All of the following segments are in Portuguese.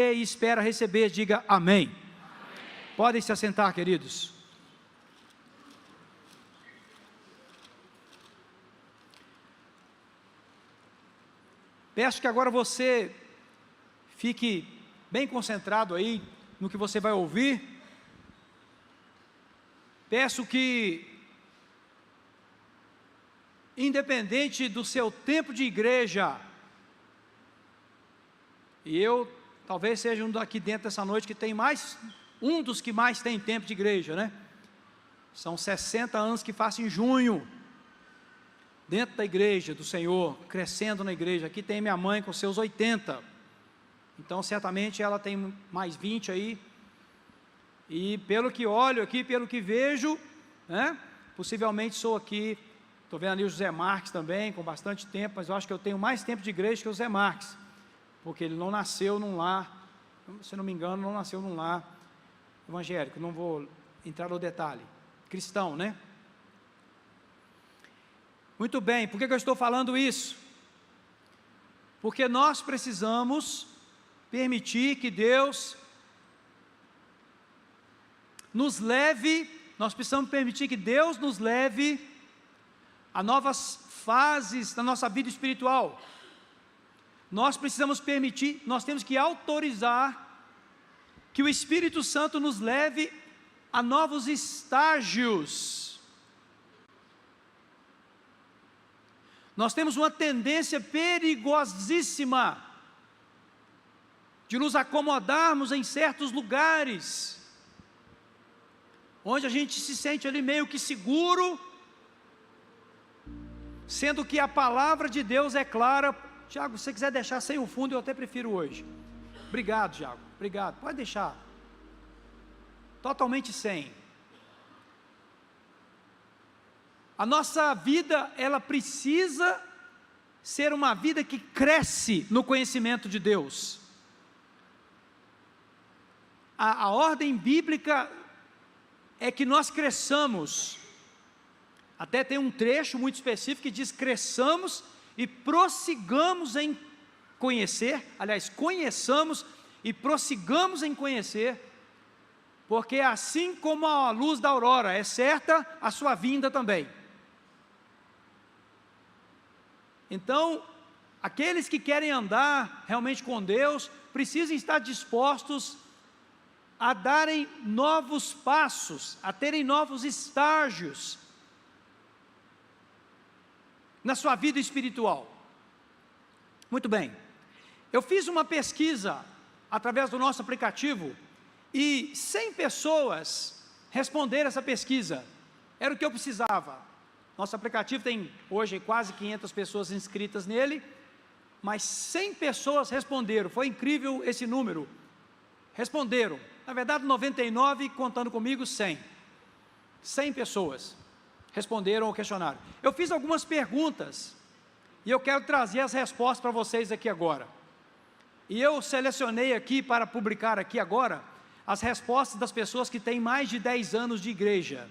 e espera receber, diga amém. Amém. Podem se assentar, queridos. Peço que agora você fique bem concentrado aí no que você vai ouvir. Peço que, independente do seu tempo de igreja, e eu talvez seja um daqui dentro dessa noite que tem um dos que mais tem tempo de igreja, né? São 60 anos que faço em junho, dentro da igreja do Senhor, crescendo na igreja. Aqui tem minha mãe com seus 80, então certamente ela tem mais 20 aí, e pelo que olho aqui, pelo que vejo, né, possivelmente sou aqui, estou vendo ali o José Marques também, com bastante tempo, mas eu acho que eu tenho mais tempo de igreja que o José Marques, porque ele não nasceu num lar, se não me engano, não nasceu num lar evangélico, não vou entrar no detalhe, cristão, né? Muito bem, por que eu estou falando isso? Porque nós precisamos permitir que Deus nos leve, nós precisamos permitir que Deus nos leve a novas fases da nossa vida espiritual. Nós precisamos permitir, nós temos que autorizar que o Espírito Santo nos leve a novos estágios. Nós temos uma tendência perigosíssima de nos acomodarmos em certos lugares, onde a gente se sente ali meio que seguro, sendo que a palavra de Deus é clara. Tiago, se você quiser deixar sem o fundo, eu até prefiro hoje. Obrigado, Tiago, obrigado, pode deixar, totalmente sem. A nossa vida, ela precisa ser uma vida que cresce no conhecimento de Deus. A ordem bíblica é que nós cresçamos. Até tem um trecho muito específico que diz: cresçamos e prossigamos em conhecer, aliás, conheçamos e prossigamos em conhecer, porque assim como a luz da aurora é certa, a sua vinda também. Então, aqueles que querem andar realmente com Deus, precisam estar dispostos a darem novos passos, a terem novos estágios na sua vida espiritual. Muito bem, eu fiz uma pesquisa através do nosso aplicativo e 100 pessoas responderam essa pesquisa, era o que eu precisava. Nosso aplicativo tem hoje quase 500 pessoas inscritas nele, mas 100 pessoas responderam, foi incrível esse número, responderam, na verdade 99, contando comigo 100 pessoas responderam ao questionário. Eu fiz algumas perguntas, e eu quero trazer as respostas para vocês aqui agora, e eu selecionei aqui para publicar aqui agora, as respostas das pessoas que têm mais de 10 anos de igreja.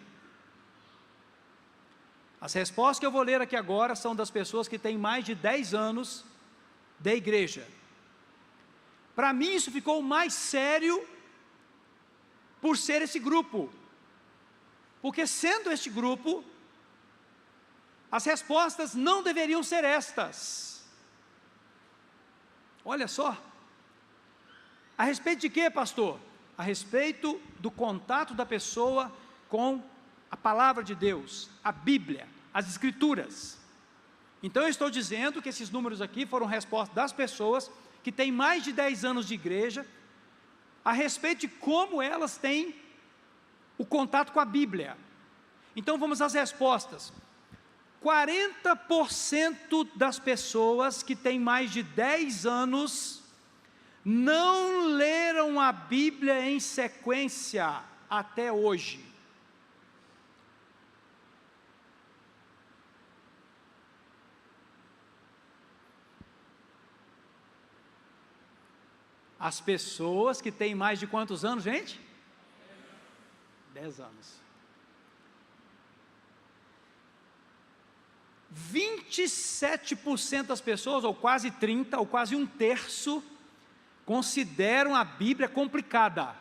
As respostas que eu vou ler aqui agora são das pessoas que têm mais de 10 anos de igreja. Para mim isso ficou mais sério por ser esse grupo, porque sendo este grupo, as respostas não deveriam ser estas. Olha só, a respeito de quê, pastor? A respeito do contato da pessoa com a palavra de Deus, a Bíblia, as Escrituras. Então eu estou dizendo que esses números aqui foram respostas das pessoas que têm mais de 10 anos de igreja, a respeito de como elas têm o contato com a Bíblia. Então vamos às respostas. 40% das pessoas que têm mais de 10 anos não leram a Bíblia em sequência até hoje. As pessoas que têm mais de quantos anos, gente? 10 anos. 27% das pessoas, ou quase 30%, ou quase um terço, consideram a Bíblia complicada.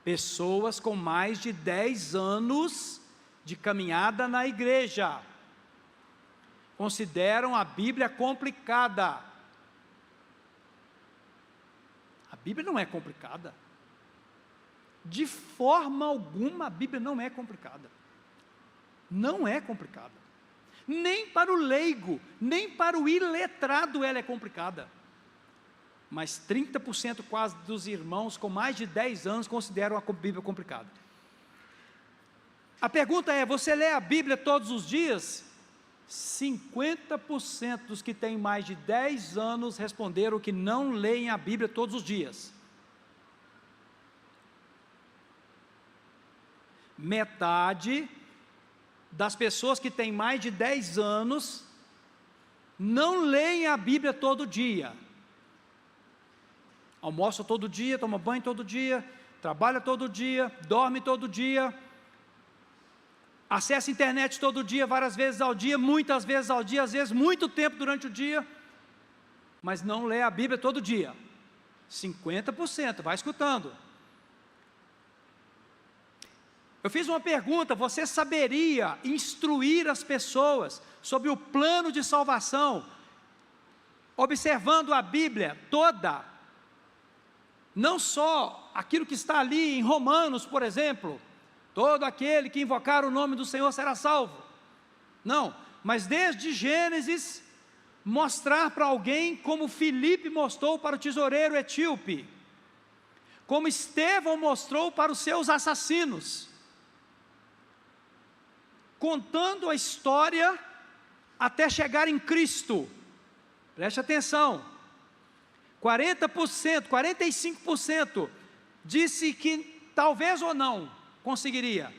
Pessoas com mais de 10 anos de caminhada na igreja consideram a Bíblia complicada. A Bíblia não é complicada. De forma alguma a Bíblia não é complicada. Não é complicada. Nem para o leigo, nem para o iletrado ela é complicada. Mas 30% quase dos irmãos com mais de 10 anos consideram a Bíblia complicada. A pergunta é: você lê a Bíblia todos os dias? 50% dos que têm mais de 10 anos responderam que não leem a Bíblia todos os dias. Metade das pessoas que têm mais de 10 anos não leem a Bíblia todo dia. Almoça todo dia, toma banho todo dia, trabalha todo dia, dorme todo dia, acessa a internet todo dia, várias vezes ao dia, muitas vezes ao dia, às vezes muito tempo durante o dia, mas não lê a Bíblia todo dia. 50%, vai escutando. Eu fiz uma pergunta: você saberia instruir as pessoas sobre o plano de salvação, observando a Bíblia toda? Não só aquilo que está ali em Romanos, por exemplo, todo aquele que invocar o nome do Senhor será salvo. Não, mas desde Gênesis, mostrar para alguém como Filipe mostrou para o tesoureiro etíope, como Estevão mostrou para os seus assassinos, contando a história até chegar em Cristo. Preste atenção. 40%, 45% disse que talvez ou não conseguiria,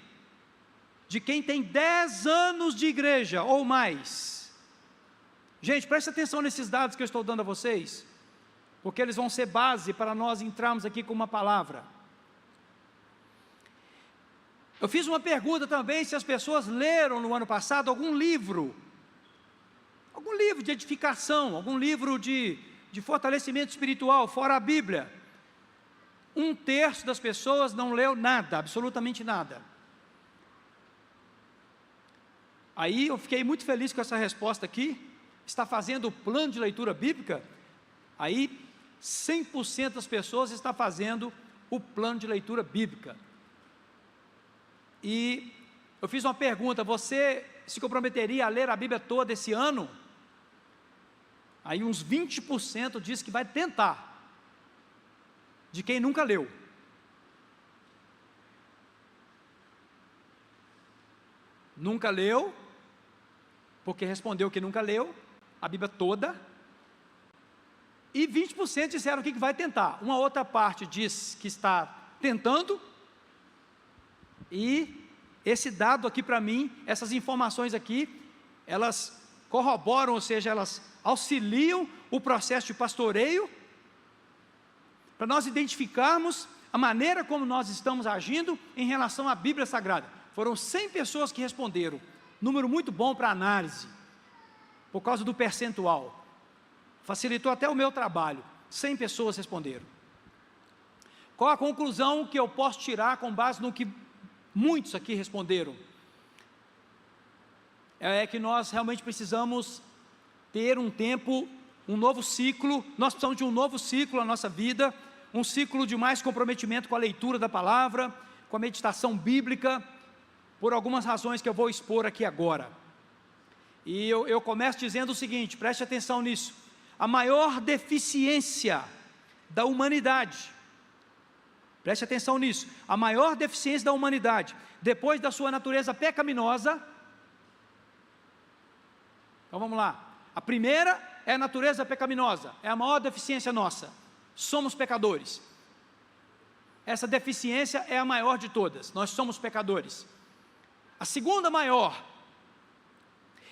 de quem tem 10 anos de igreja ou mais. Gente, preste atenção nesses dados que eu estou dando a vocês, porque eles vão ser base para nós entrarmos aqui com uma palavra. Eu fiz uma pergunta também se as pessoas leram no ano passado algum livro de edificação, algum livro de fortalecimento espiritual, fora a Bíblia. 1/3 das pessoas não leu nada, absolutamente nada. Aí eu fiquei muito feliz com essa resposta aqui. Está fazendo o plano de leitura bíblica? Aí 100% das pessoas está fazendo o plano de leitura bíblica. E eu fiz uma pergunta: você se comprometeria a ler a Bíblia toda esse ano? Aí uns 20% diz que vai tentar, de quem nunca leu. Nunca leu, porque respondeu que nunca leu a Bíblia toda, e 20% disseram que vai tentar. Uma outra parte diz que está tentando, e esse dado aqui para mim, essas informações aqui, elas corroboram, ou seja, elas auxiliam o processo de pastoreio, para nós identificarmos a maneira como nós estamos agindo em relação à Bíblia Sagrada. Foram 100 pessoas que responderam, número muito bom para análise, por causa do percentual, facilitou até o meu trabalho. 100 pessoas responderam. Qual a conclusão que eu posso tirar com base no que muitos aqui responderam? É que nós realmente precisamos ter um tempo, um novo ciclo. Nós precisamos de um novo ciclo na nossa vida, um ciclo de mais comprometimento com a leitura da palavra, com a meditação bíblica, por algumas razões que eu vou expor aqui agora. E eu começo dizendo o seguinte, preste atenção nisso: a maior deficiência da humanidade, preste atenção nisso, a maior deficiência da humanidade, depois da sua natureza pecaminosa. Então vamos lá. A primeira é a natureza pecaminosa, é a maior deficiência nossa. Somos pecadores. Essa deficiência é a maior de todas, nós somos pecadores. A segunda maior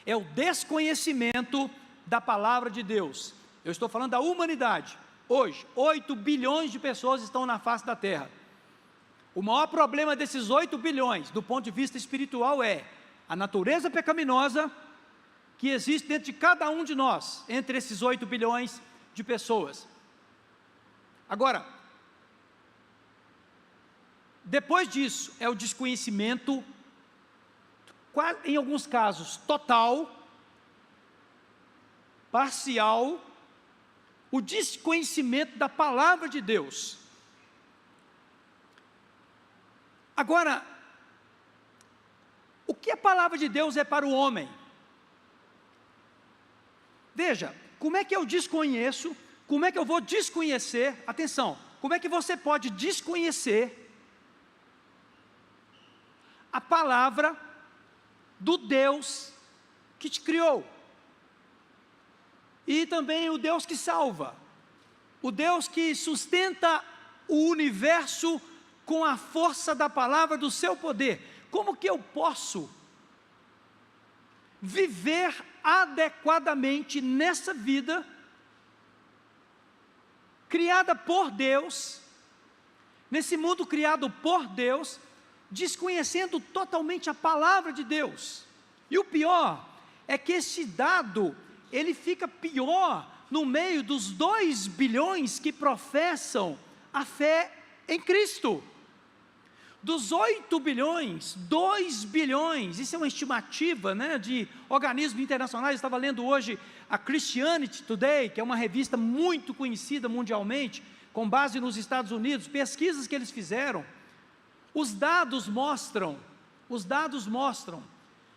é o desconhecimento da palavra de Deus. Eu estou falando da humanidade. Hoje, 8 bilhões de pessoas estão na face da terra. O maior problema desses 8 bilhões, do ponto de vista espiritual, é a natureza pecaminosa que existe dentro de cada um de nós, entre esses 8 bilhões de pessoas. Agora, depois disso, é o desconhecimento, em alguns casos, total, parcial, o desconhecimento da palavra de Deus. Agora, o que a palavra de Deus é para o homem? Veja, como é que eu desconheço, como é que eu vou desconhecer, atenção, como é que você pode desconhecer a palavra do Deus que te criou? E também o Deus que salva, o Deus que sustenta o universo com a força da palavra do seu poder. Como que eu posso viver adequadamente nessa vida, criada por Deus, nesse mundo criado por Deus, desconhecendo totalmente a palavra de Deus? E o pior é que esse dado, ele fica pior no meio dos 2 bilhões que professam a fé em Cristo. Dos 8 bilhões, 2 bilhões, isso é uma estimativa, né, de organismos internacionais. Eu estava lendo hoje a Christianity Today, que é uma revista muito conhecida mundialmente, com base nos Estados Unidos, pesquisas que eles fizeram. Os dados mostram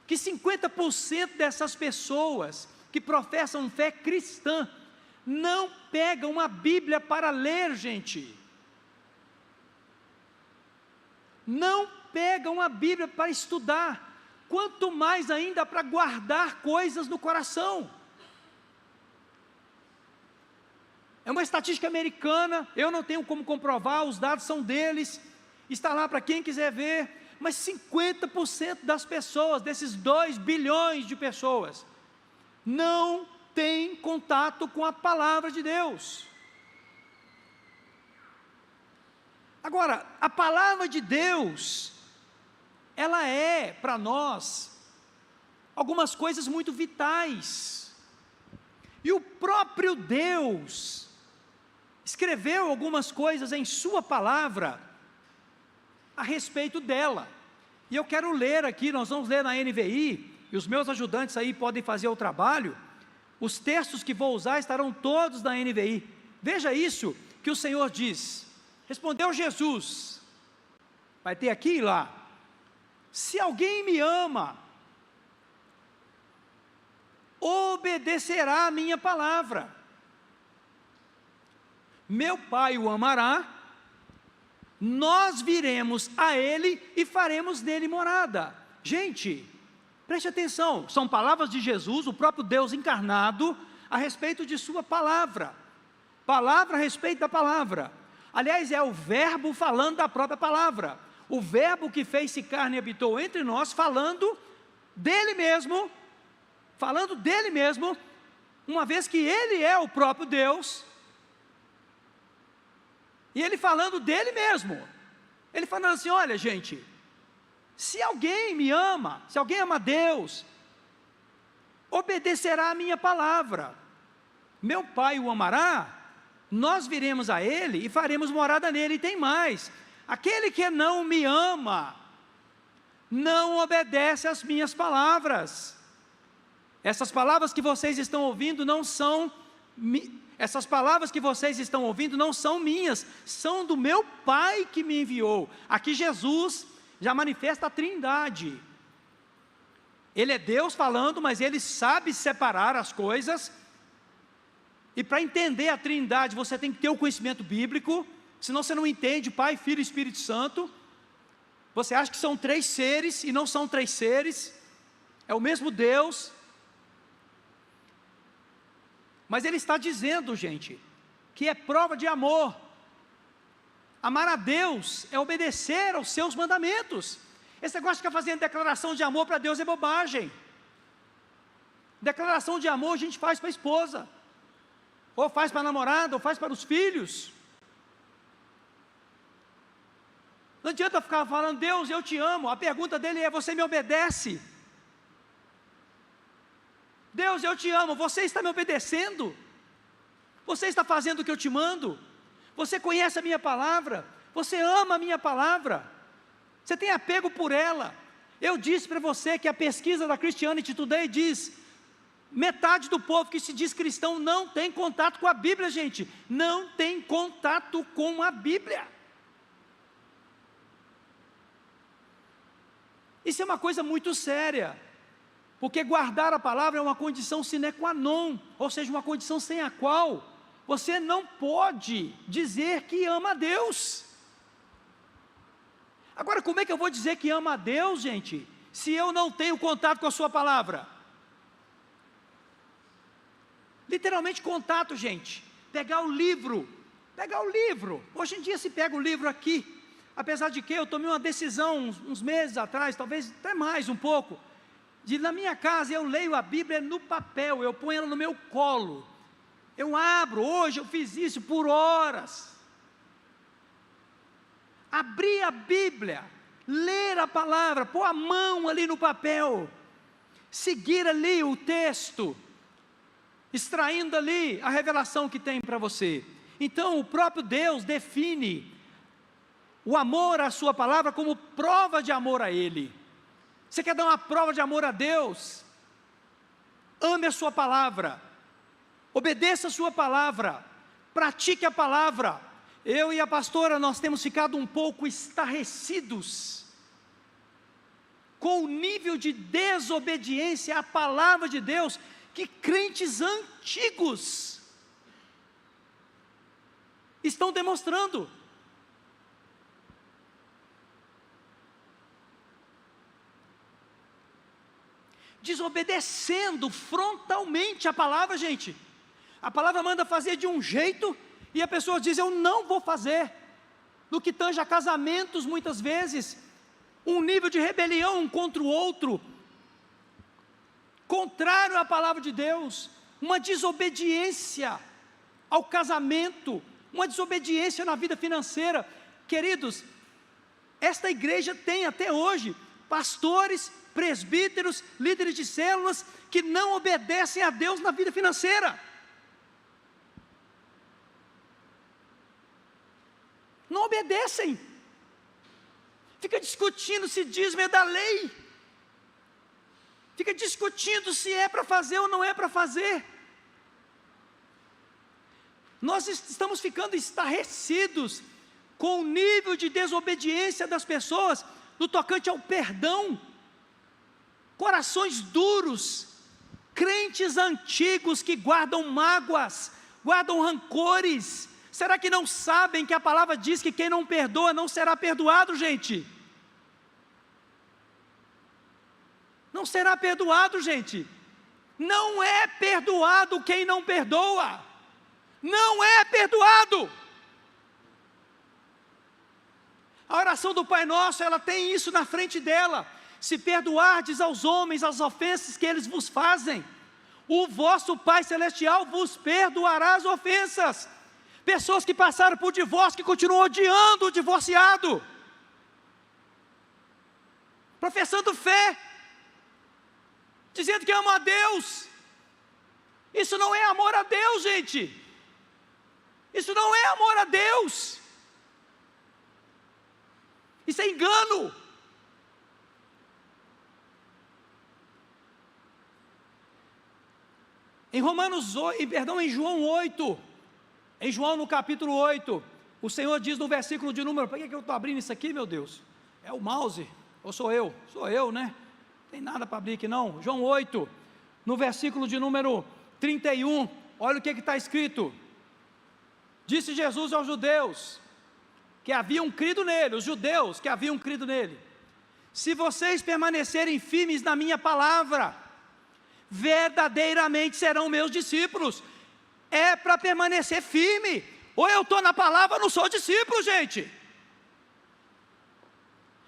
que 50% dessas pessoas que professam fé cristã não pegam a Bíblia para ler, gente. Não pegam a Bíblia para estudar, quanto mais ainda para guardar coisas no coração. É uma estatística americana, eu não tenho como comprovar, os dados são deles, está lá para quem quiser ver, mas 50% das pessoas, desses 2 bilhões de pessoas, não têm contato com a palavra de Deus. Agora, a palavra de Deus, ela é para nós algumas coisas muito vitais, e o próprio Deus escreveu algumas coisas em sua palavra a respeito dela, e eu quero ler aqui, nós vamos ler na NVI, e os meus ajudantes aí podem fazer o trabalho. Os textos que vou usar estarão todos na NVI. Veja isso que o Senhor diz. Respondeu Jesus, vai ter aqui e lá: se alguém me ama, obedecerá a minha palavra. Meu Pai o amará, nós viremos a ele e faremos nele morada. Gente, preste atenção, são palavras de Jesus, o próprio Deus encarnado, a respeito de sua palavra. Palavra a respeito da palavra. Aliás, é o verbo falando da própria palavra. O verbo que fez-se carne e habitou entre nós, falando dele mesmo, uma vez que ele é o próprio Deus, e ele falando dele mesmo, ele falando assim: olha gente, se alguém me ama, se alguém ama Deus, obedecerá a minha palavra, meu Pai o amará, nós viremos a ele e faremos morada nele. E tem mais: aquele que não me ama, não obedece às minhas palavras. Essas palavras que vocês estão ouvindo não são minhas, são do meu Pai que me enviou. Aqui Jesus já manifesta a Trindade. Ele é Deus falando, mas ele sabe separar as coisas. E para entender a Trindade, você tem que ter o conhecimento bíblico, senão você não entende Pai, Filho e Espírito Santo. Você acha que são 3 seres, e não são 3 seres, é o mesmo Deus. Mas ele está dizendo, gente, que é prova de amor. Amar a Deus é obedecer aos seus mandamentos. Esse negócio de ficar fazendo declaração de amor para Deus é bobagem. Declaração de amor a gente faz para a esposa, ou faz para a namorada, ou faz para os filhos. Não adianta ficar falando: Deus, eu te amo. A pergunta dele é: você me obedece? Deus, eu te amo, você está me obedecendo? Você está fazendo o que eu te mando? Você conhece a minha palavra? Você ama a minha palavra? Você tem apego por ela? Eu disse para você que a pesquisa da Christianity Today diz: metade do povo que se diz cristão não tem contato com a Bíblia, gente. Não tem contato com a Bíblia. Isso é uma coisa muito séria, porque guardar a palavra é uma condição sine qua non, ou seja, uma condição sem a qual você não pode dizer que ama a Deus. Agora, como é que eu vou dizer que ama a Deus, gente, se eu não tenho contato com a sua palavra? Literalmente contato, gente. Pegar o livro. Hoje em dia se pega o livro aqui. Apesar de que eu tomei uma decisão uns meses atrás, talvez até mais um pouco, de na minha casa eu leio a Bíblia no papel, eu ponho ela no meu colo. Eu abro, hoje eu fiz isso por horas. Abrir a Bíblia, ler a palavra, pôr a mão ali no papel, seguir ali o texto, extraindo ali a revelação que tem para você. Então o próprio Deus define o amor à sua palavra como prova de amor a Ele. Você quer dar uma prova de amor a Deus? Ame a sua palavra, obedeça a sua palavra, pratique a palavra. Eu e a pastora, nós temos ficado um pouco estarrecidos com o nível de desobediência à palavra de Deus que crentes antigos estão demonstrando. Desobedecendo frontalmente a palavra, gente. A palavra manda fazer de um jeito e a pessoa diz: eu não vou fazer. No que tange a casamentos, muitas vezes, um nível de rebelião um contra o outro, contrário à palavra de Deus, uma desobediência ao casamento, uma desobediência na vida financeira. Queridos, esta igreja tem até hoje pastores, presbíteros, líderes de células que não obedecem a Deus na vida financeira. Não obedecem. Fica discutindo se dízimo é da lei. Fica discutindo se é para fazer ou não é para fazer. Nós estamos ficando estarrecidos com o nível de desobediência das pessoas no tocante ao perdão. Corações duros, crentes antigos que guardam mágoas, guardam rancores. Será que não sabem que a palavra diz que quem não perdoa não será perdoado, gente? Não será perdoado, gente. Não é perdoado quem não perdoa. Não é perdoado. A oração do Pai Nosso, ela tem isso na frente dela: se perdoardes aos homens as ofensas que eles vos fazem, o vosso Pai Celestial vos perdoará as ofensas. Pessoas que passaram por divórcio, que continuam odiando o divorciado, professando fé, dizendo que ama a Deus. Isso não é amor a Deus, gente. Isso não é amor a Deus. Isso é engano. Em João 8, em João no capítulo 8, o Senhor diz no versículo de número, por que eu estou abrindo isso aqui, meu Deus? É o mouse, ou sou eu? Sou eu, né? Não tem nada para abrir aqui não. João 8, no versículo de número 31, olha o que está escrito. Disse Jesus aos judeus, que haviam crido nele, os judeus que haviam crido nele: se vocês permanecerem firmes na minha palavra, verdadeiramente serão meus discípulos. É para permanecer firme. Ou eu estou na palavra, ou não sou discípulo, gente.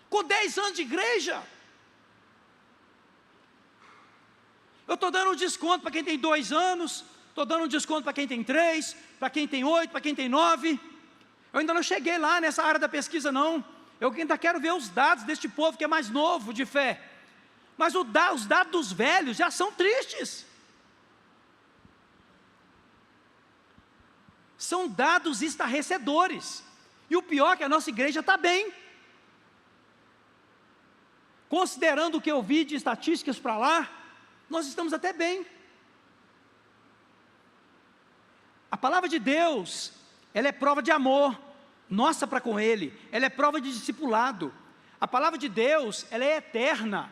Com 10 anos de igreja, eu estou dando um desconto para quem tem 2 anos, estou dando um desconto para quem tem 3, para quem tem 8, para quem tem 9. Eu ainda não cheguei lá nessa área da pesquisa não. Eu ainda quero ver os dados deste povo que é mais novo de fé. Mas os dados dos velhos já são tristes. são dados estarrecedores. E o pior é que a nossa igreja está bem. Considerando o que eu vi de estatísticas para lá, nós estamos até bem. A palavra de Deus, ela é prova de amor nossa para com Ele, ela é prova de discipulado. A palavra de Deus, ela é eterna.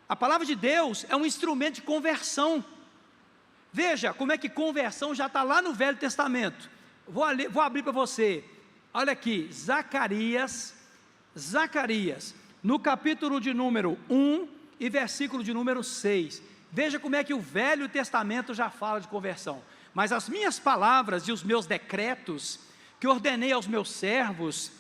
A palavra de Deus é um instrumento de conversão. Veja como é que conversão já está lá no Velho Testamento. Vou abrir para você. Olha aqui, Zacarias, no capítulo de número 1 e versículo de número 6. Veja como é que o Velho Testamento já fala de conversão. Mas as minhas palavras e os meus decretos, que ordenei aos meus servos,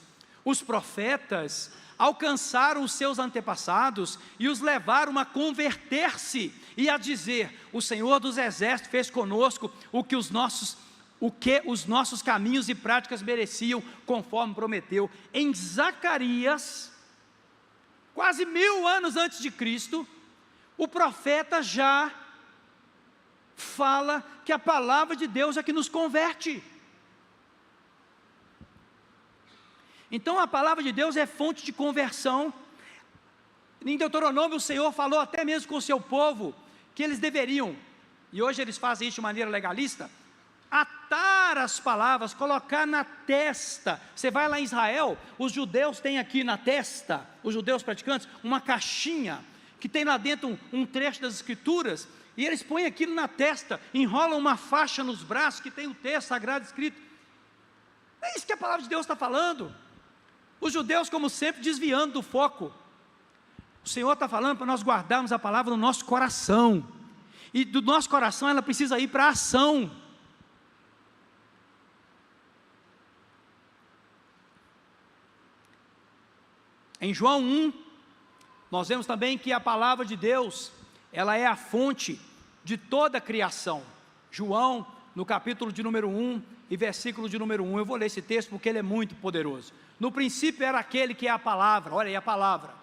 os profetas, alcançaram os seus antepassados e os levaram a converter-se e a dizer: o Senhor dos Exércitos fez conosco o que os nossos caminhos e práticas mereciam, conforme prometeu. Em Zacarias, quase 1000 anos antes de Cristo, o profeta já fala que a palavra de Deus é que nos converte. Então a palavra de Deus é fonte de conversão. Em Deuteronômio o Senhor falou até mesmo com o seu povo, que eles deveriam, e hoje eles fazem isso de maneira legalista, atar as palavras, colocar na testa. Você vai lá em Israel, os judeus têm aqui na testa, os judeus praticantes, uma caixinha, que tem lá dentro um trecho das escrituras, e eles põem aquilo na testa, enrolam uma faixa nos braços, que tem o texto sagrado escrito. É isso que a palavra de Deus está falando. Os judeus, como sempre, desviando do foco. O Senhor está falando para nós guardarmos a palavra no nosso coração, e do nosso coração ela precisa ir para a ação. Em João 1, nós vemos também que a palavra de Deus, ela é a fonte de toda a criação. João, no capítulo de número 1 e versículo de número 1, eu vou ler esse texto porque ele é muito poderoso. No princípio era aquele que é a palavra, olha aí a palavra.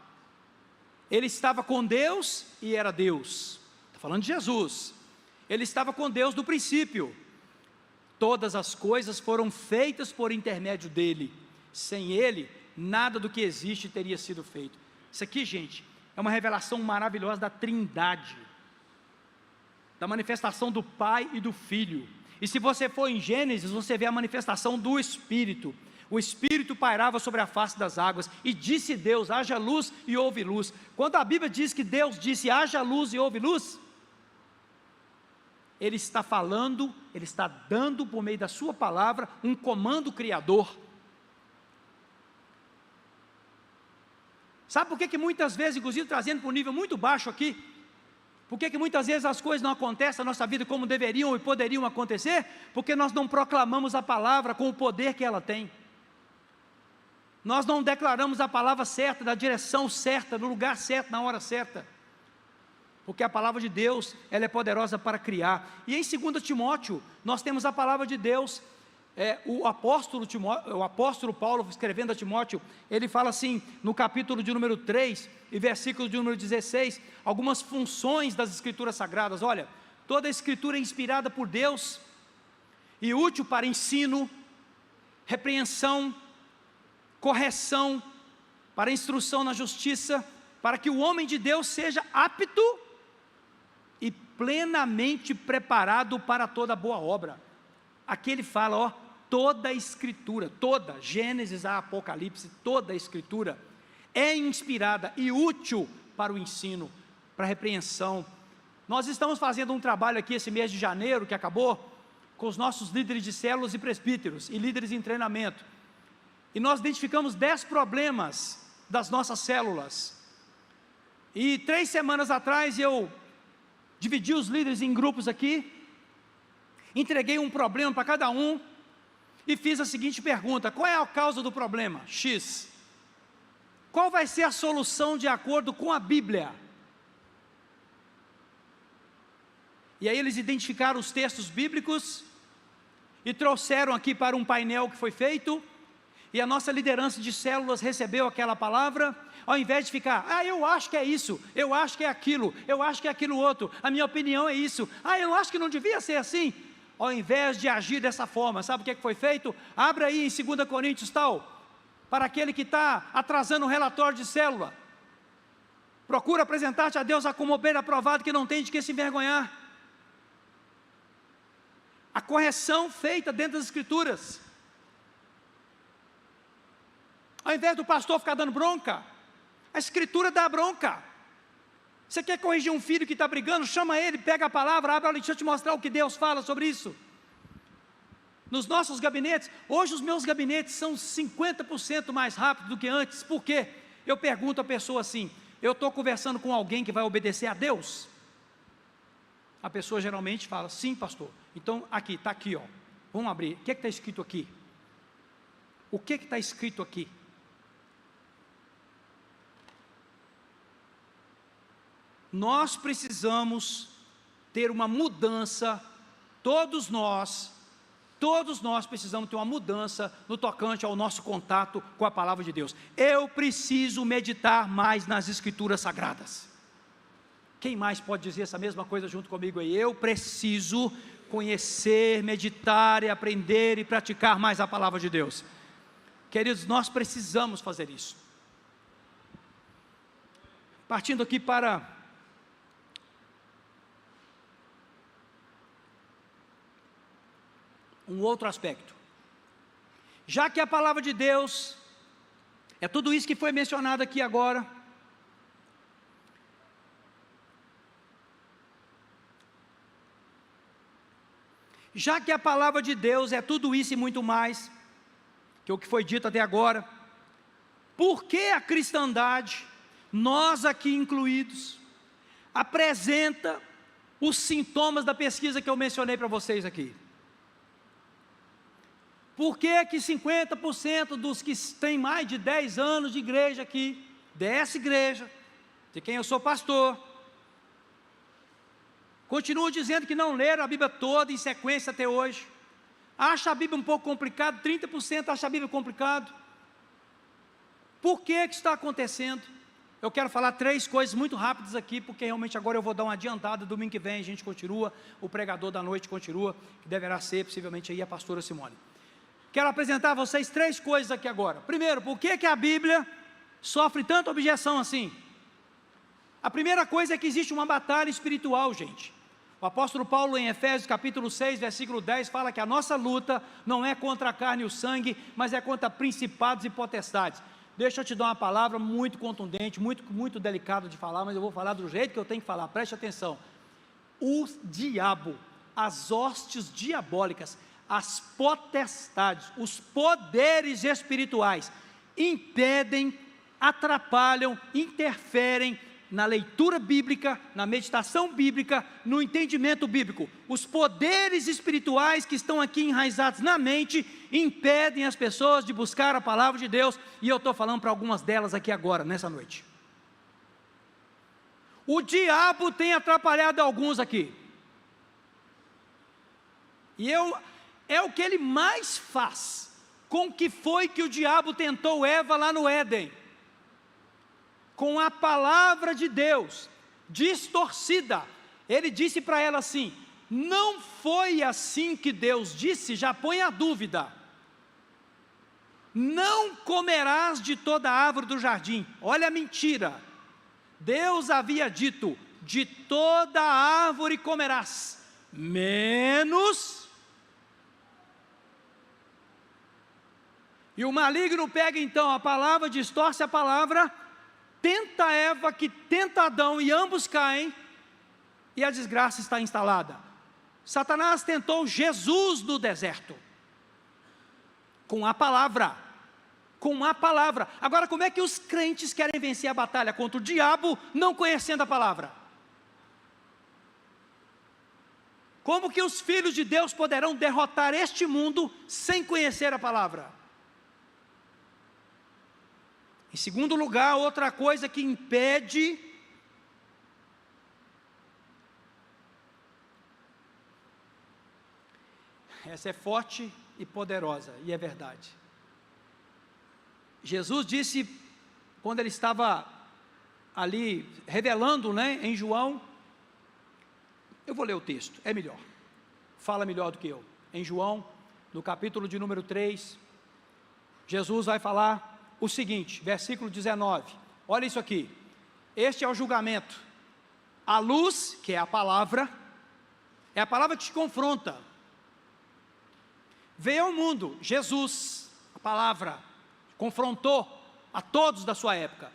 Ele estava com Deus e era Deus. Está falando de Jesus. Ele estava com Deus no princípio. Todas as coisas foram feitas por intermédio dele. Sem ele, nada do que existe teria sido feito. Isso aqui, gente, é uma revelação maravilhosa da Trindade, da manifestação do Pai e do Filho. E se você for em Gênesis, você vê a manifestação do Espírito. O Espírito pairava sobre a face das águas, e disse Deus: haja luz, e houve luz. Quando a Bíblia diz que Deus disse: haja luz e houve luz, Ele está falando, Ele está dando por meio da sua palavra um comando criador. Sabe por que muitas vezes, inclusive trazendo para um nível muito baixo aqui, por que muitas vezes as coisas não acontecem na nossa vida como deveriam e poderiam acontecer? Porque nós não proclamamos a palavra com o poder que ela tem. Nós não declaramos a palavra certa, da direção certa, no lugar certo, na hora certa. Porque a palavra de Deus, ela é poderosa para criar. E em 2 Timóteo, nós temos a palavra de Deus. O apóstolo Paulo, escrevendo a Timóteo, ele fala assim, no capítulo de número 3, e versículo de número 16, algumas funções das escrituras sagradas. Olha, toda a escritura é inspirada por Deus, e útil para ensino, repreensão, correção, para instrução na justiça, para que o homem de Deus seja apto e plenamente preparado para toda boa obra. Aqui ele fala, toda a escritura, toda, Gênesis a Apocalipse, toda a escritura é inspirada e útil para o ensino, para a repreensão. Nós estamos fazendo um trabalho aqui esse mês de janeiro, que acabou, com os nossos líderes de células e presbíteros, e líderes em treinamento, e nós identificamos 10 problemas das nossas células, e 3 semanas atrás eu dividi os líderes em grupos aqui, entreguei um problema para cada um, e fiz a seguinte pergunta: qual é a causa do problema? X. Qual vai ser a solução de acordo com a Bíblia? E aí eles identificaram os textos bíblicos, e trouxeram aqui para um painel que foi feito, e a nossa liderança de células recebeu aquela palavra, ao invés de ficar, eu acho que é isso, eu acho que é aquilo, eu acho que é aquilo outro, a minha opinião é isso, eu acho que não devia ser assim. ao invés de agir dessa forma, sabe o que foi feito? Abra aí em 2 Coríntios tal, para aquele que está atrasando o relatório de célula, procura apresentar-te a Deus como obreiro aprovado, que não tem de que se envergonhar. A correção feita dentro das Escrituras, ao invés do pastor ficar dando bronca, a Escritura dá bronca. Você quer corrigir um filho que está brigando? Chama ele, pega a palavra, abre ali, deixa eu te mostrar o que Deus fala sobre isso. Nos nossos gabinetes, hoje os meus gabinetes são 50% mais rápidos do que antes. Por quê? Eu pergunto à pessoa assim, eu estou conversando com alguém que vai obedecer a Deus? A pessoa geralmente fala, sim pastor. Então aqui, está aqui ó, vamos abrir, o que está escrito aqui? O que está escrito aqui? Nós precisamos ter uma mudança, todos nós precisamos ter uma mudança no tocante ao nosso contato com a palavra de Deus. Eu preciso meditar mais nas Escrituras Sagradas. Quem mais pode dizer essa mesma coisa junto comigo aí? Eu preciso conhecer, meditar e aprender e praticar mais a palavra de Deus. Queridos, nós precisamos fazer isso. Partindo aqui para um outro aspecto, já que a palavra de Deus é tudo isso que foi mencionado aqui agora, já que a palavra de Deus é tudo isso e muito mais, que é o que foi dito até agora, por que a cristandade, nós aqui incluídos, apresenta os sintomas da pesquisa que eu mencionei para vocês aqui? Por que que 50% dos que têm mais de 10 anos de igreja aqui, dessa igreja, de quem eu sou pastor, continuam dizendo que não leram a Bíblia toda em sequência até hoje, acha a Bíblia um pouco complicado, 30% acha a Bíblia complicado? Por que que está acontecendo? Eu quero falar 3 coisas muito rápidas aqui, porque realmente agora eu vou dar uma adiantada, domingo que vem a gente continua, o pregador da noite continua, que deverá ser possivelmente aí a pastora Simone. Quero apresentar a vocês 3 coisas aqui agora. Primeiro, por que que a Bíblia sofre tanta objeção assim? A primeira coisa é que existe uma batalha espiritual, gente. O apóstolo Paulo em Efésios capítulo 6, versículo 10, fala que a nossa luta não é contra a carne e o sangue, mas é contra principados e potestades. Deixa eu te dar uma palavra muito contundente, muito delicada de falar, mas eu vou falar do jeito que eu tenho que falar, preste atenção. O diabo, as hostes diabólicas, as potestades, os poderes espirituais, impedem, atrapalham, interferem na leitura bíblica, na meditação bíblica, no entendimento bíblico. Os poderes espirituais que estão aqui enraizados na mente, impedem as pessoas de buscar a palavra de Deus, e eu estou falando para algumas delas aqui agora, nessa noite. O diabo tem atrapalhado alguns aqui, e é o que ele mais faz. Com que foi que o diabo tentou Eva lá no Éden? Com a palavra de Deus, distorcida. Ele disse para ela assim, não foi assim que Deus disse, já põe a dúvida. Não comerás de toda árvore do jardim. Olha a mentira. Deus havia dito, de toda árvore comerás, menos... E o maligno pega então a palavra, distorce a palavra, tenta Eva, que tenta Adão, e ambos caem, e a desgraça está instalada. Satanás tentou Jesus no deserto, com a palavra, Agora, como é que os crentes querem vencer a batalha contra o diabo, não conhecendo a palavra? Como que os filhos de Deus poderão derrotar este mundo, sem conhecer a palavra? Em segundo lugar, outra coisa que impede, essa é forte e poderosa, e é verdade. Jesus disse, quando ele estava ali revelando, em João, eu vou ler o texto, é melhor. fala melhor do que eu. Em João, no capítulo de número 3, Jesus vai falar o seguinte, versículo 19, olha isso aqui, este é o julgamento, a luz, que é a palavra que te confronta, veio ao mundo, Jesus, a palavra, confrontou a todos da sua época,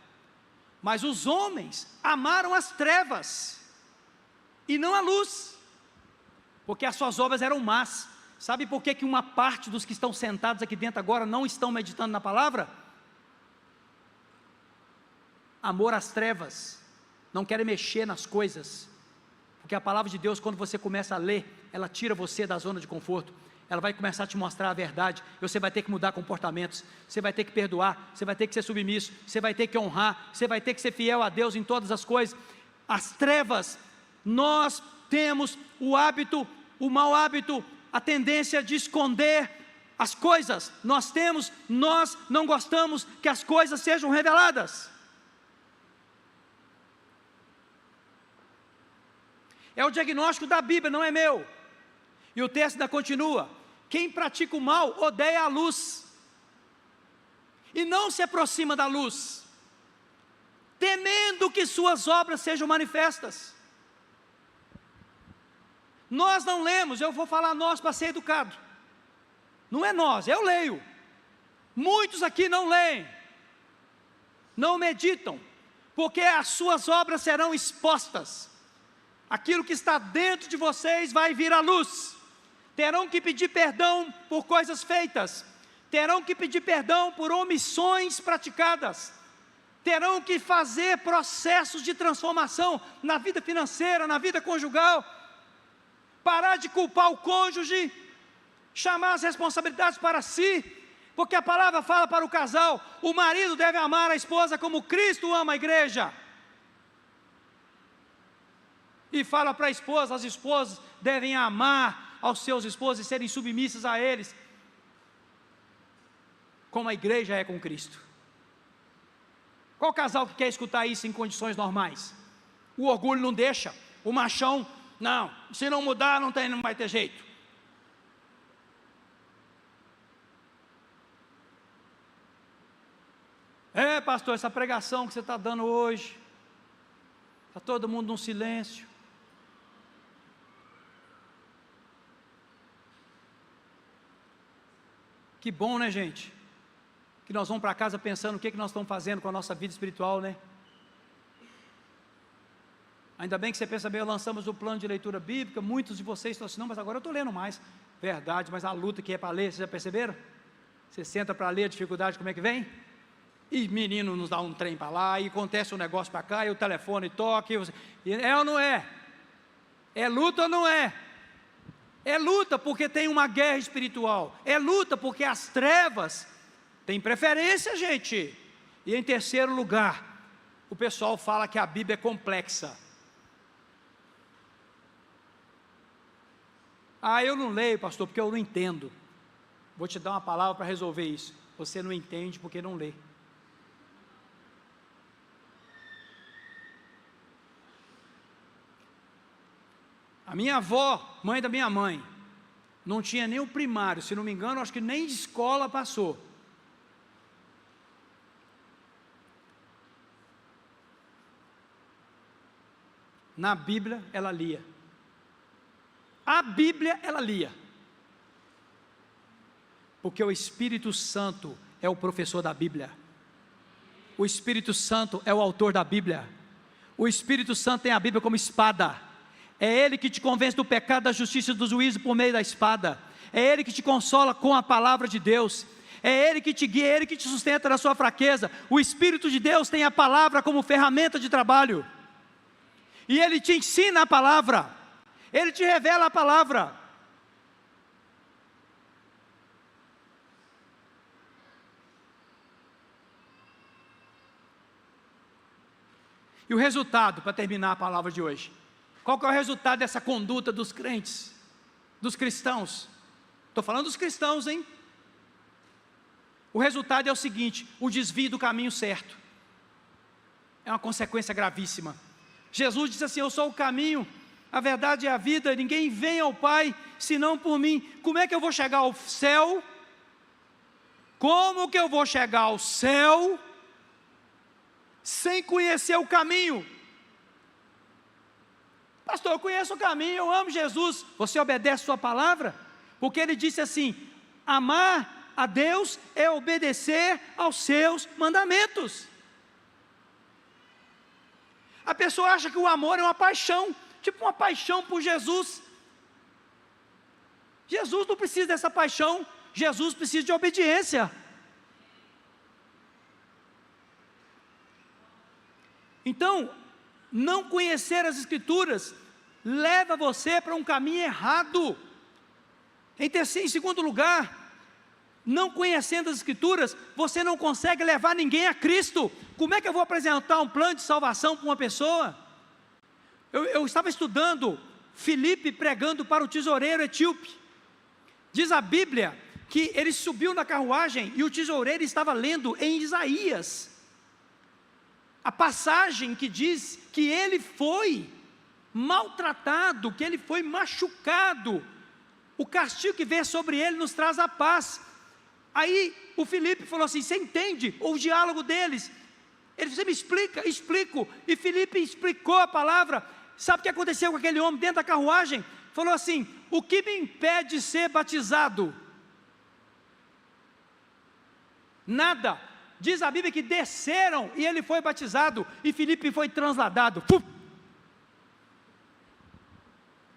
mas os homens amaram as trevas, e não a luz, porque as suas obras eram más. Sabe por que uma parte dos que estão sentados aqui dentro agora não estão meditando na palavra? Amor às trevas, não querem mexer nas coisas, porque a palavra de Deus, quando você começa a ler, ela tira você da zona de conforto, ela vai começar a te mostrar a verdade, e você vai ter que mudar comportamentos, você vai ter que perdoar, você vai ter que ser submisso, você vai ter que honrar, você vai ter que ser fiel a Deus em todas as coisas. As trevas, nós temos o hábito, o mau hábito, a tendência de esconder as coisas, nós não gostamos que as coisas sejam reveladas. É o diagnóstico da Bíblia, não é meu. E o texto ainda continua, quem pratica o mal odeia a luz, e não se aproxima da luz, temendo que suas obras sejam manifestas. Nós não lemos, eu vou falar nós para ser educado, não é nós, eu leio, muitos aqui não leem, não meditam, porque as suas obras serão expostas, aquilo que está dentro de vocês vai vir à luz, terão que pedir perdão por coisas feitas, terão que pedir perdão por omissões praticadas, terão que fazer processos de transformação na vida financeira, na vida conjugal, parar de culpar o cônjuge, chamar as responsabilidades para si, porque a palavra fala para o casal, o marido deve amar a esposa como Cristo ama a igreja, e fala para a esposa, as esposas devem amar aos seus esposos e serem submissas a eles, como a igreja é com Cristo. Qual casal que quer escutar isso em condições normais? O orgulho não deixa, o machão, não, se não mudar não vai ter jeito. Pastor, essa pregação que você está dando hoje, está todo mundo num silêncio. Que bom, né, gente? Que nós vamos para casa pensando o que nós estamos fazendo com a nossa vida espiritual, né? Ainda bem que você pensa bem, lançamos o plano de leitura bíblica, muitos de vocês estão assim, não, mas agora eu estou lendo mais. Verdade, mas a luta que é para ler, vocês já perceberam? Você senta para ler, a dificuldade como é que vem? E menino nos dá um trem para lá, e acontece um negócio para cá, e o telefone toca, é ou não é? É luta ou não é? É luta porque tem uma guerra espiritual, é luta porque as trevas têm preferência, gente. E em terceiro lugar, o pessoal fala que a Bíblia é complexa. Eu não leio, pastor, porque eu não entendo. Vou te dar uma palavra para resolver isso. Você não entende porque não lê. A minha avó, mãe da minha mãe, não tinha nem o primário, se não me engano, acho que nem de escola passou. Na Bíblia ela lia. A Bíblia ela lia. Porque o Espírito Santo é o professor da Bíblia. O Espírito Santo é o autor da Bíblia. O Espírito Santo tem a Bíblia como espada. É Ele que te convence do pecado, da justiça e do juízo por meio da espada. É Ele que te consola com a palavra de Deus. É Ele que te guia, é Ele que te sustenta na sua fraqueza. O Espírito de Deus tem a palavra como ferramenta de trabalho. E Ele te ensina a palavra. Ele te revela a palavra. E o resultado, para terminar a palavra de hoje, qual que é o resultado dessa conduta dos crentes, dos cristãos? Estou falando dos cristãos, hein? O resultado é o seguinte, o desvio do caminho certo. É uma consequência gravíssima. Jesus disse assim, eu sou o caminho, a verdade e a vida, ninguém vem ao Pai senão por mim. Como é que eu vou chegar ao céu? Como que eu vou chegar ao céu sem conhecer o caminho? Pastor, eu conheço o caminho, eu amo Jesus. Você obedece a sua palavra? Porque ele disse assim: amar a Deus é obedecer aos seus mandamentos. A pessoa acha que o amor é uma paixão, tipo uma paixão por Jesus. Jesus não precisa dessa paixão, Jesus precisa de obediência. Então, não conhecer as Escrituras leva você para um caminho errado. Em segundo lugar, não conhecendo as Escrituras, você não consegue levar ninguém a Cristo. Como é que eu vou apresentar um plano de salvação para uma pessoa? Eu estava estudando Filipe pregando para o tesoureiro etíope. Diz a Bíblia que ele subiu na carruagem e o tesoureiro estava lendo em Isaías a passagem que diz que ele foi maltratado, que ele foi machucado. O castigo que veio sobre ele nos traz a paz. Aí o Filipe falou assim: você entende o diálogo deles? Ele disse: você me explica? Explico. E Filipe explicou a palavra. Sabe o que aconteceu com aquele homem dentro da carruagem? Falou assim: o que me impede de ser batizado? Nada. Diz a Bíblia que desceram e ele foi batizado e Filipe foi transladado.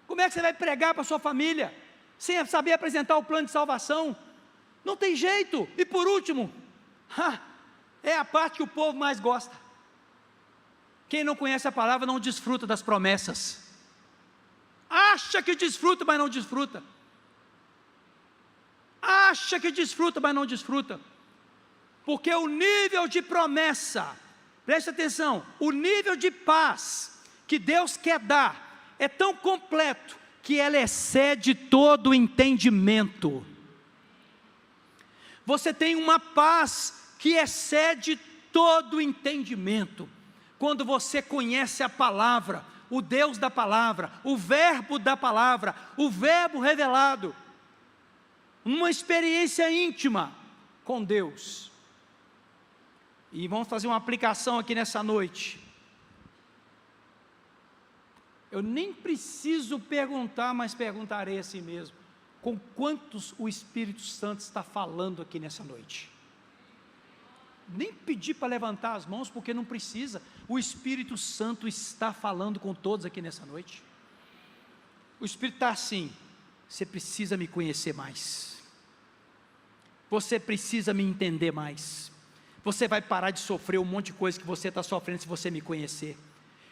Como é que você vai pregar para a sua família sem saber apresentar o plano de salvação? Não tem jeito. E por último, é a parte que o povo mais gosta. Quem não conhece a palavra não desfruta das promessas. Acha que desfruta, mas não desfruta. Acha que desfruta, mas não desfruta. Porque o nível de promessa, preste atenção, o nível de paz que Deus quer dar é tão completo que ela excede todo o entendimento. Você tem uma paz que excede todo o entendimento, quando você conhece a palavra, o Deus da palavra, o verbo da palavra, o verbo revelado, uma experiência íntima com Deus. E vamos fazer uma aplicação aqui nessa noite. Eu nem preciso perguntar, mas perguntarei a si mesmo: com quantos o Espírito Santo está falando aqui nessa noite? Nem pedi para levantar as mãos, porque não precisa. O Espírito Santo está falando com todos aqui nessa noite. O Espírito está assim: você precisa me conhecer mais, você precisa me entender mais, você vai parar de sofrer um monte de coisa que você está sofrendo se você me conhecer.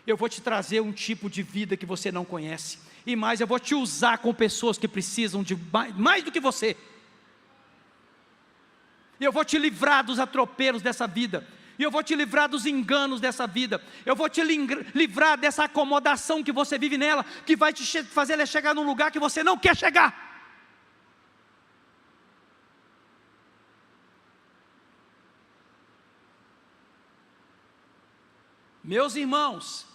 Eu vou te trazer um tipo de vida que você não conhece, e mais, eu vou te usar com pessoas que precisam de mais do que você. Eu vou te livrar dos atropelos dessa vida, e eu vou te livrar dos enganos dessa vida, eu vou te livrar dessa acomodação que você vive nela, que vai te fazer chegar num lugar que você não quer chegar. Meus irmãos,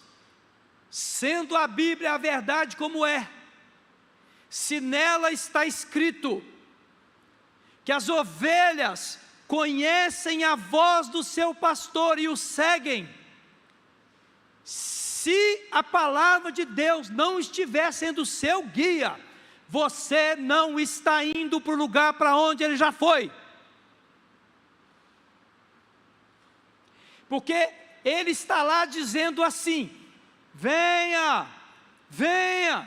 sendo a Bíblia a verdade como é, se nela está escrito que as ovelhas conhecem a voz do seu pastor e o seguem, se a palavra de Deus não estiver sendo seu guia, você não está indo para o lugar para onde ele já foi, porque ele está lá dizendo assim: venha, venha,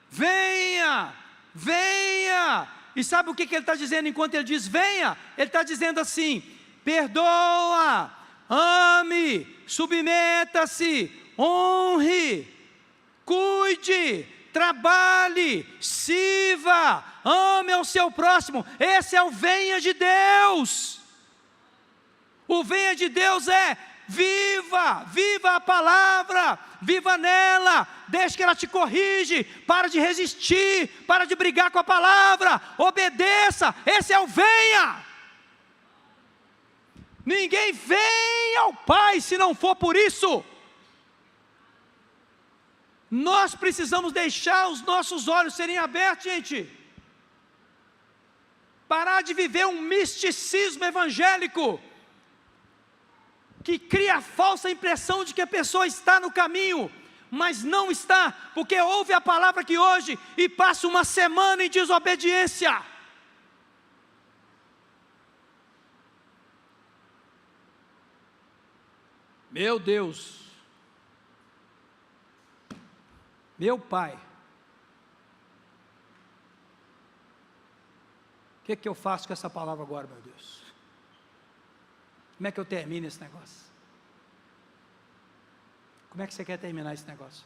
venha, venha. E sabe o que ele está dizendo enquanto ele diz venha? Ele está dizendo assim: perdoa, ame, submeta-se, honre, cuide, trabalhe, sirva, ame ao seu próximo. Esse é o venha de Deus. O venha de Deus é: viva, viva a palavra, viva nela, deixe que ela te corrige, para de resistir, para de brigar com a palavra, obedeça. Esse é o venha. Ninguém vem ao Pai se não for por isso. Nós precisamos deixar os nossos olhos serem abertos, gente. Parar de viver um misticismo evangélico, que cria a falsa impressão de que a pessoa está no caminho, mas não está, porque ouve a palavra aqui hoje e passa uma semana em desobediência. Meu Deus, meu Pai, o que eu faço com essa palavra agora, meu Deus? Como é que eu termino esse negócio? Como é que você quer terminar esse negócio?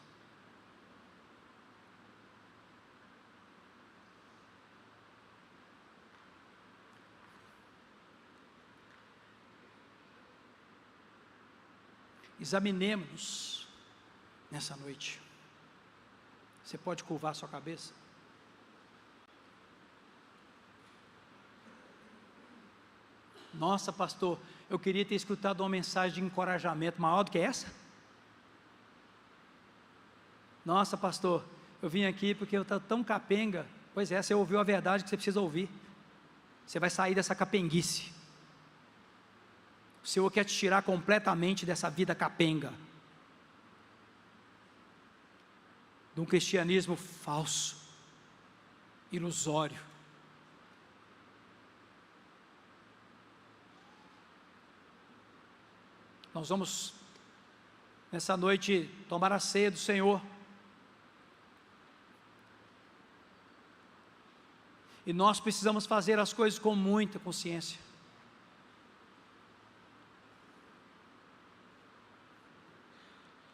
Examinemos-nos nessa noite. Você pode curvar sua cabeça? Nossa, pastor, eu queria ter escutado uma mensagem de encorajamento maior do que essa. Nossa, pastor, eu vim aqui porque eu estou tão capenga. Pois é, você ouviu a verdade que você precisa ouvir. Você vai sair dessa capenguice. O Senhor quer te tirar completamente dessa vida capenga, de um cristianismo falso, ilusório. Nós vamos, nessa noite, tomar a ceia do Senhor. E nós precisamos fazer as coisas com muita consciência.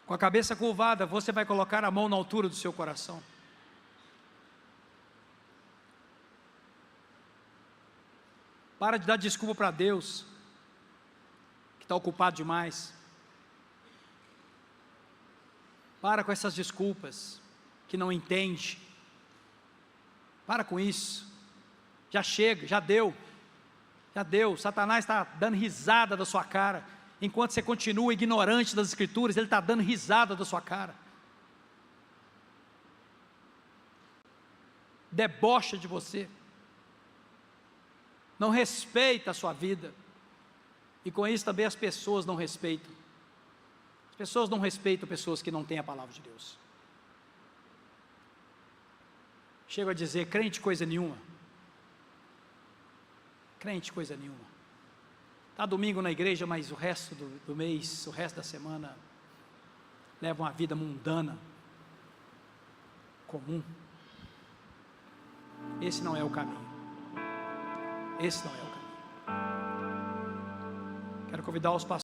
Com a cabeça curvada, você vai colocar a mão na altura do seu coração. Para de dar desculpa para Deus, que está ocupado demais. Para com essas desculpas, que não entende. Para com isso. Já chega, já deu. Satanás está dando risada da sua cara. Enquanto você continua ignorante das Escrituras, ele está dando risada da sua cara. Debocha de você. Não respeita a sua vida. E com isso também as pessoas não respeitam. As pessoas não respeitam pessoas que não têm a palavra de Deus. Chego a dizer, crente coisa nenhuma. Crente coisa nenhuma. Está domingo na igreja, mas o resto do mês, o resto da semana, leva uma vida mundana, comum. Esse não é o caminho. Esse não é o caminho. Quero convidar os pastores.